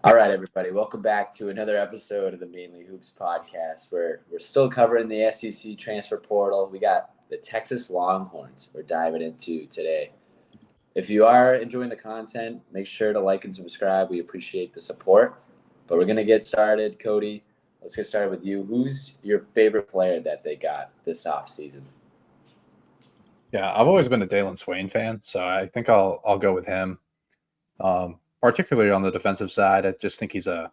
All right, everybody. Welcome back to another episode of the Mainly Hoops podcast. We're still covering the SEC transfer portal. We got the Texas Longhorns we're diving into today. If you are enjoying the content, make sure to like and subscribe. We appreciate the support. But we're going to get started. Cody, let's get started with you. Who's your favorite player that they got this offseason? Yeah, I've always been a Dalen Swain fan, so I think I'll go with him. Particularly on the defensive side, I just think he's a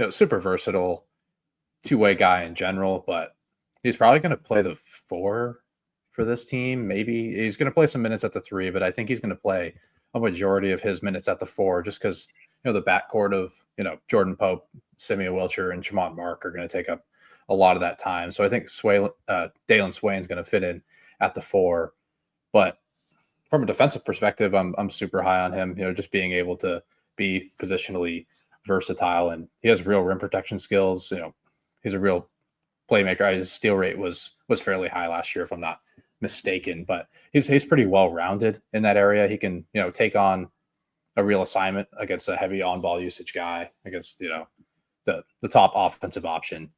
super versatile two-way guy in general, but he's probably going to play the 4 for this team. Maybe he's going to play some minutes at the 3, but I think he's going to play a majority of his minutes at the 4 just because the backcourt of Jordan Pope, Simeon Wilcher, and Jamont Mark are going to take up a lot of that time. So I think Dalen Swain's going to fit in at the 4, but from a defensive perspective, I'm super high on him. Just being able to be positionally versatile, and he has real rim protection skills. He's a real playmaker. His steal rate was fairly high last year, if I'm not mistaken. But he's pretty well rounded in that area. He can take on a real assignment against a heavy on ball usage guy, against the top offensive option,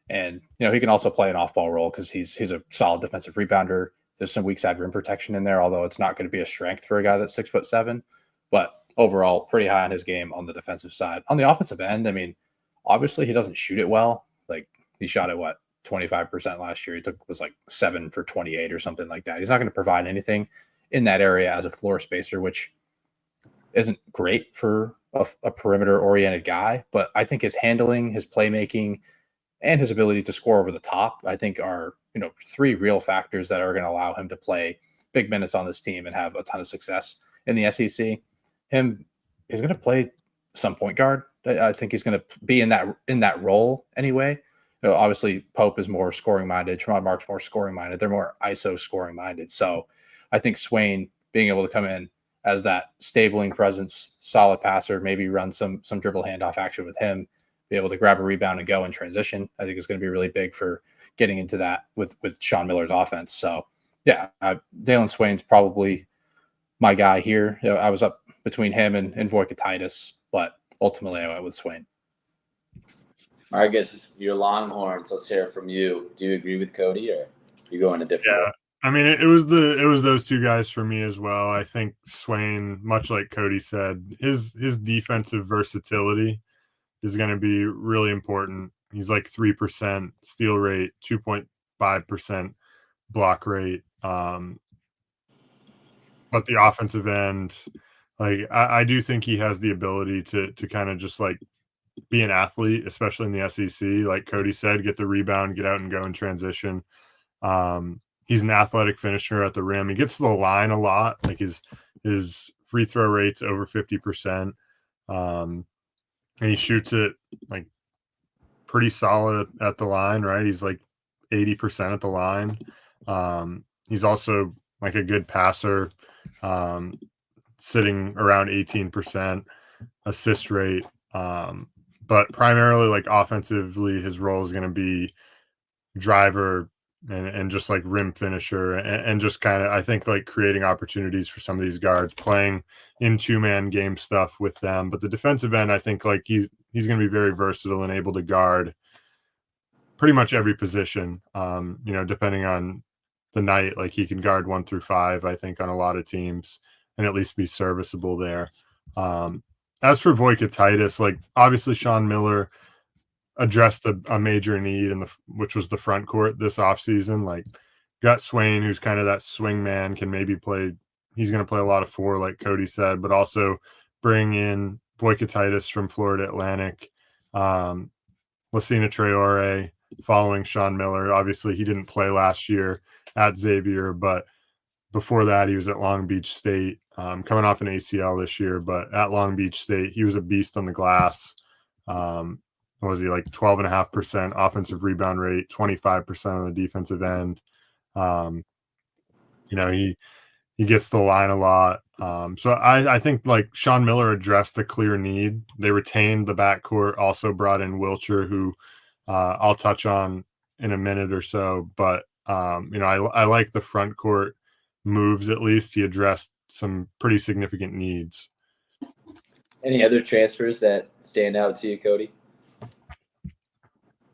and he can also play an off ball role because he's a solid defensive rebounder. There's some weak side rim protection in there, although it's not going to be a strength for a guy that's 6'7". But overall, pretty high on his game on the defensive side. On the offensive end, I mean, obviously he doesn't shoot it well. Like he shot at 25% last year. He was like 7 for 28 or something like that. He's not going to provide anything in that area as a floor spacer, which isn't great for a perimeter oriented guy. But I think his handling, his playmaking, and his ability to score over the top, I think are 3 real factors that are going to allow him to play big minutes on this team and have a ton of success in the SEC. He's going to play some point guard. I think he's going to be in that role anyway. Obviously, Pope is more scoring minded. Jamont Mark's more scoring minded. They're more ISO scoring minded. So I think Swain being able to come in as that stabling presence, solid passer, maybe run some dribble handoff action with him, be able to grab a rebound and go in transition, I think is going to be really big for getting into that with Sean Miller's offense. So yeah, Dalen Swain's probably my guy here. I was up between him and Voikatitis, but ultimately I went with Swain. All right, I guess your Longhorns. Let's hear it from you. Do you agree with Cody, or you go in a different way? I mean, it was those 2 guys for me as well. I think Swain, much like Cody said, his defensive versatility is going to be really important. He's like 3% steal rate, 2.5% block rate. But the offensive end, like I do think he has the ability to kind of just like be an athlete, especially in the SEC. Like Cody said, get the rebound, get out and go in transition. He's an athletic finisher at the rim. He gets to the line a lot. Like his free throw rate's over 50%. And he shoots it like pretty solid at the line, right? He's like 80% at the line. He's also like a good passer, sitting around 18% assist rate. But primarily like offensively, his role is going to be driver and just like rim finisher and just kind of, I think, like creating opportunities for some of these guards, playing in 2-man game stuff with them. But the defensive end, I think like he's going to be very versatile and able to guard pretty much every position, depending on the night. Like he can guard 1 through 5, I think, on a lot of teams and at least be serviceable there. As for Voikatitis, like obviously Sean Miller addressed a major need which was the front court this offseason. Like got Swain, who's kind of that swing man, can maybe play. He's going to play a lot of 4, like Cody said, but also bring in Voikatitis from Florida Atlantic, Lassina Traore following Sean Miller. Obviously, he didn't play last year at Xavier, but before that, he was at Long Beach State, coming off an ACL this year. But at Long Beach State, he was a beast on the glass. Was he like 12.5% offensive rebound rate, 25% on the defensive end? He gets the line a lot. So I think like Sean Miller addressed a clear need. They retained the backcourt, also brought in Wilcher, who I'll touch on in a minute or so. But I like the front court moves. At least he addressed some pretty significant needs. Any other transfers that stand out to you, Cody?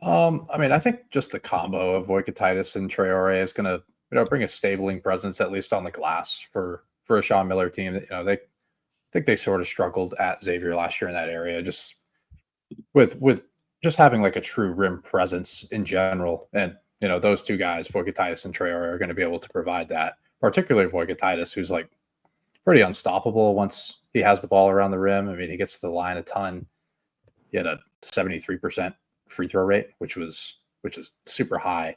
I mean, I think just the combo of Voikatitis and Traore is going to, bring a stabling presence at least on the glass for a Sean Miller team. They think they sort of struggled at Xavier last year in that area, just with just having like a true rim presence in general. And those two guys, Voikatitis and Traore, are going to be able to provide that. Particularly Voikatitis, who's like pretty unstoppable once he has the ball around the rim. I mean, he gets to the line a ton. He had a 73% free throw rate, which is super high,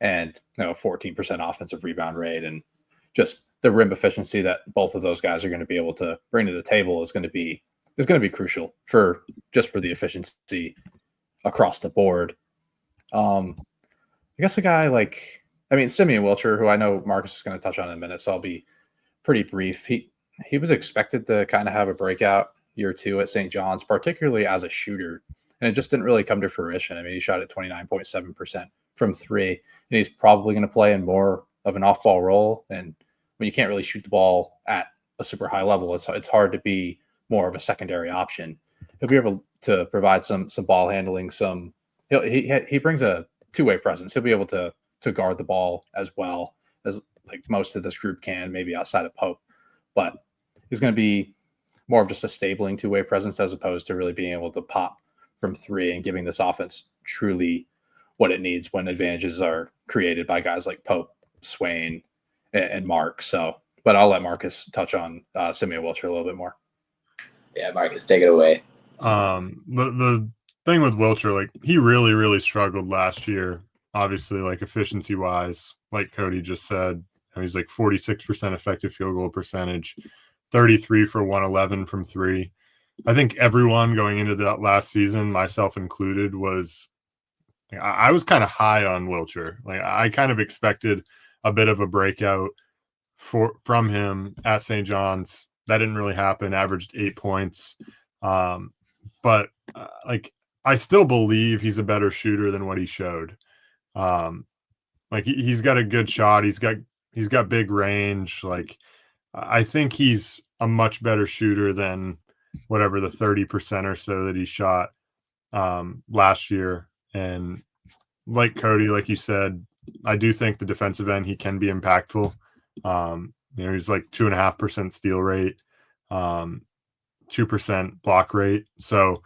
and 14% offensive rebound rate, and just the rim efficiency that both of those guys are going to be able to bring to the table is going to be crucial for the efficiency across the board. I guess a guy like, Simeon Wilcher, who I know Marcus is going to touch on in a minute, so I'll be pretty brief. He was expected to kind of have a breakout year two at St. John's, particularly as a shooter, and it just didn't really come to fruition. I mean, he shot at 29.7% from three, and he's probably going to play in more of an off-ball role. And when you can't really shoot the ball at a super high level, it's hard to be more of a secondary option. He'll be able to provide some ball handling. He brings a two-way presence. He'll be able to guard the ball as well as like most of this group can, maybe outside of Pope, but he's going to be more of just a stabling two-way presence as opposed to really being able to pop from three and giving this offense truly what it needs when advantages are created by guys like Pope, Swain, and Mark. So, but I'll let Marcus touch on Simeon Wilcher a little bit more. Yeah, Marcus, take it away. The thing with Wilcher, like he really, really struggled last year, obviously, like efficiency wise, like Cody just said. He's like 46% effective field goal percentage, 33 for 111 from three. I think everyone going into that last season, myself included, I was kind of high on Wilcher. Like I kind of expected a bit of a breakout from him at St. John's. That didn't really happen. Averaged 8 points, but like I still believe he's a better shooter than what he showed. Like he's got a good shot. He's got big range. Like I think he's a much better shooter than whatever the 30% or so that he shot last year. And like Cody, like you said, I do think the defensive end, he can be impactful. He's like 2.5% steal rate, 2% block rate. So,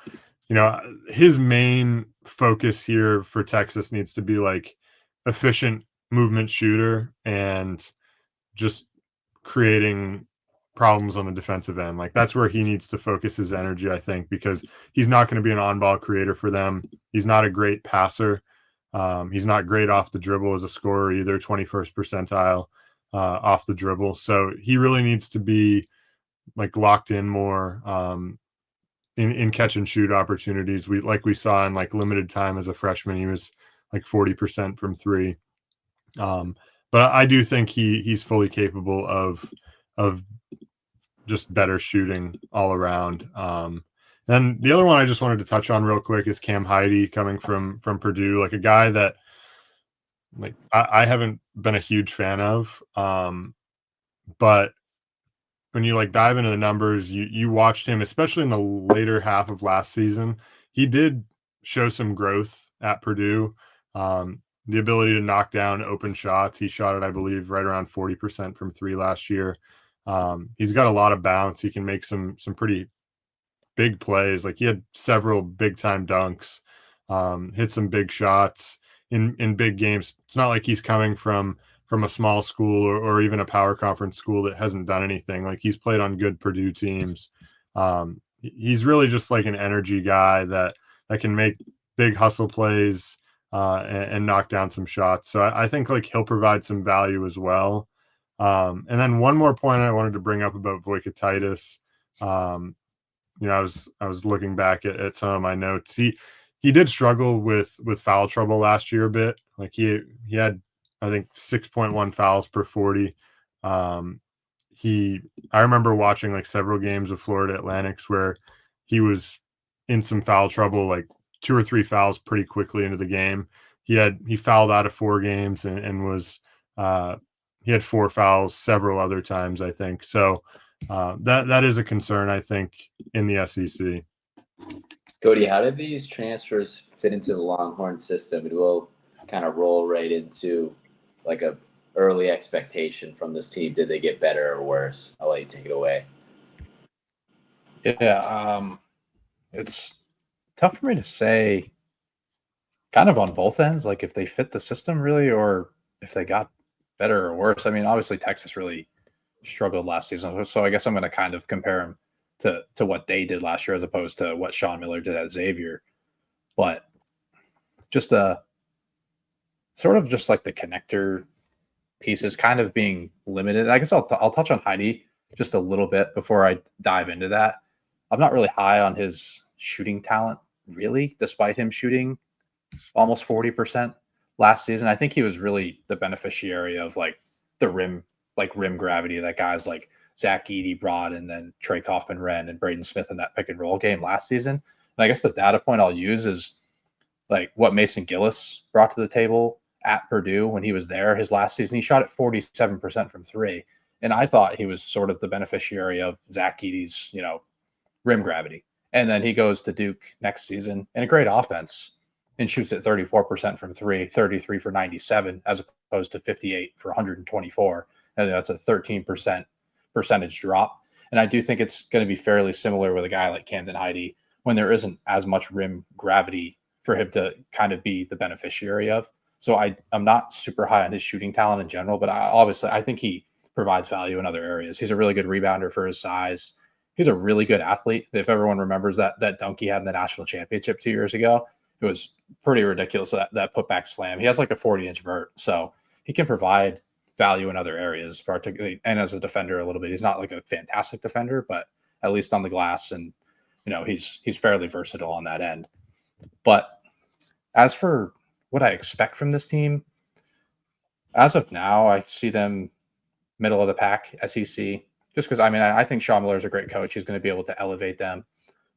his main focus here for Texas needs to be like efficient movement shooter and just creating problems on the defensive end. Like that's where he needs to focus his energy, I think, because he's not going to be an on-ball creator for them. He's not a great passer. He's not great off the dribble as a scorer either, 21st percentile off the dribble. So he really needs to be like locked in more in catch and shoot opportunities. We saw in like limited time as a freshman, he was like 40% from three. But I do think he's fully capable of just better shooting all around. Then the other one I just wanted to touch on real quick is Cam Heide coming from Purdue, like a guy that like I haven't been a huge fan of. But when you like dive into the numbers, you watched him, especially in the later half of last season, he did show some growth at Purdue. The ability to knock down open shots. He shot it, I believe, right around 40% from three last year. He's got a lot of bounce. He can make some pretty big plays. Like he had several big time dunks, hit some big shots in big games. It's not like he's coming from a small school or even a power conference school that hasn't done anything. Like he's played on good Purdue teams. He's really just like an energy guy that can make big hustle plays and knock down some shots. So I think like he'll provide some value as well. And then one more point I wanted to bring up about Voikatitis. I was looking back at some of my notes. He did struggle with foul trouble last year a bit. Like he had, I think, 6.1 fouls per 40. I remember watching like several games of Florida Atlantics where he was in some foul trouble, like 2 or 3 fouls pretty quickly into the game. He fouled out of 4 games and was he had 4 fouls several other times, I think. So that is a concern, I think, in the SEC. Cody, how did these transfers fit into the Longhorn system? It will kind of roll right into like a early expectation from this team. Did they get better or worse? I'll let you take it away. Yeah, it's tough for me to say kind of on both ends, like if they fit the system really or if they got better or worse. I mean, obviously Texas really struggled last season, so I guess I'm going to kind of compare them to what they did last year as opposed to what Sean Miller did at Xavier. But just the sort of just like the connector pieces kind of being limited. I guess I'll touch on Heidi just a little bit before I dive into that. I'm not really high on his shooting talent, really, despite him shooting almost 40% last season. I think he was really the beneficiary of like the rim gravity that guys like Zach Edey brought, and then Trey Kaufman-Renn and Braden Smith in that pick and roll game last season. And I guess the data point I'll use is like what Mason Gillis brought to the table at Purdue when he was there his last season. He shot at 47% from three. And I thought he was sort of the beneficiary of Zach Edey's, rim gravity. And then he goes to Duke next season in a great offense and shoots at 34% from three, 33 for 97, as opposed to 58 for 124. And that's a 13% percentage drop. And I do think it's going to be fairly similar with a guy like Camden Heidi when there isn't as much rim gravity for him to kind of be the beneficiary of. So I'm not super high on his shooting talent in general, but I think he provides value in other areas. He's a really good rebounder for his size. He's a really good athlete. If everyone remembers that dunk he had in the national championship 2 years ago, it was pretty ridiculous, that putback slam. He has like a 40-inch vert, so he can provide value in other areas, particularly, and as a defender a little bit. He's not like a fantastic defender, but at least on the glass, and he's fairly versatile on that end. But as for what I expect from this team, as of now, I see them middle of the pack, SEC, just because, I think Sean Miller is a great coach. He's going to be able to elevate them.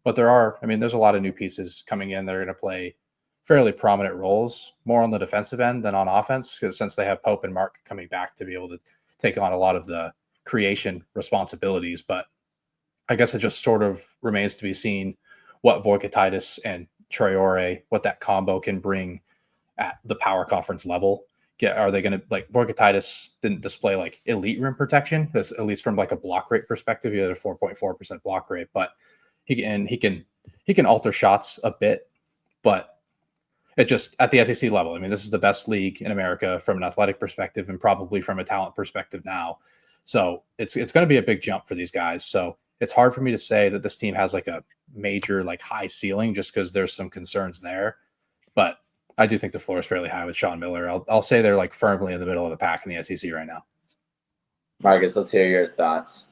But there's a lot of new pieces coming in that are going to play fairly prominent roles, more on the defensive end than on offense, because since they have Pope and Mark coming back to be able to take on a lot of the creation responsibilities. But I guess it just sort of remains to be seen what Voikatitis and Traore, what that combo can bring at the power conference level. Are they going to, like, Voikatitis didn't display like elite rim protection, at least from like a block rate perspective. He had a 4.4% block rate, but he can alter shots a bit, but it just at the SEC level. This is the best league in America from an athletic perspective and probably from a talent perspective now. So it's going to be a big jump for these guys. So it's hard for me to say that this team has like a major like high ceiling just because there's some concerns there. But I do think the floor is fairly high with Sean Miller. I'll say they're like firmly in the middle of the pack in the SEC right now. Marcus, let's hear your thoughts.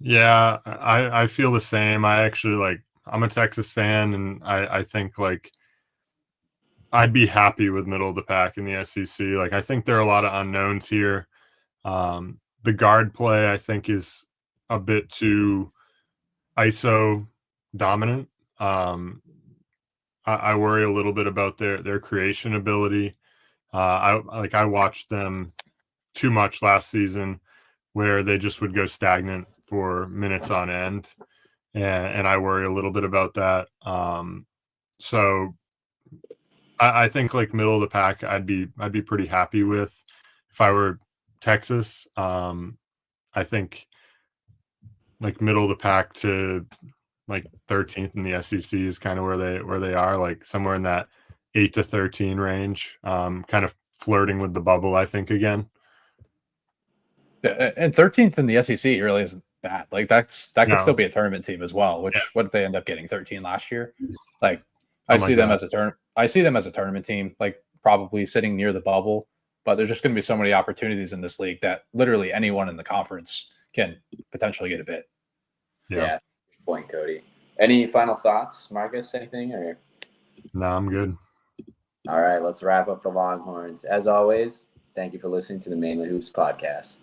Yeah, I feel the same. I'm a Texas fan, and I think like I'd be happy with middle of the pack in the SEC. Like, I think there are a lot of unknowns here. The guard play, I think, is a bit too ISO dominant. I worry a little bit about their creation ability. I watched them too much last season, where they just would go stagnant for minutes on end, and I worry a little bit about that. So I think like middle of the pack, I'd be pretty happy with if I were Texas. I think like middle of the pack to like 13th in the SEC is kind of where they are, like somewhere in that 8 to 13 range, kind of flirting with the bubble, I think, again. And 13th in the SEC really isn't bad. Like that could still No. be a tournament team as well, which what did they end up getting, 13 last year? Like I Something see like them that. I see them as a tournament team, like probably sitting near the bubble, but there's just going to be so many opportunities in this league that literally anyone in the conference can potentially get a bit. Yeah. Good point, Cody. Any final thoughts, Marcus? Anything? Or No, I'm good. all right, let's wrap up the Longhorns. As always, thank you for listening to the Mainly Hoops podcast.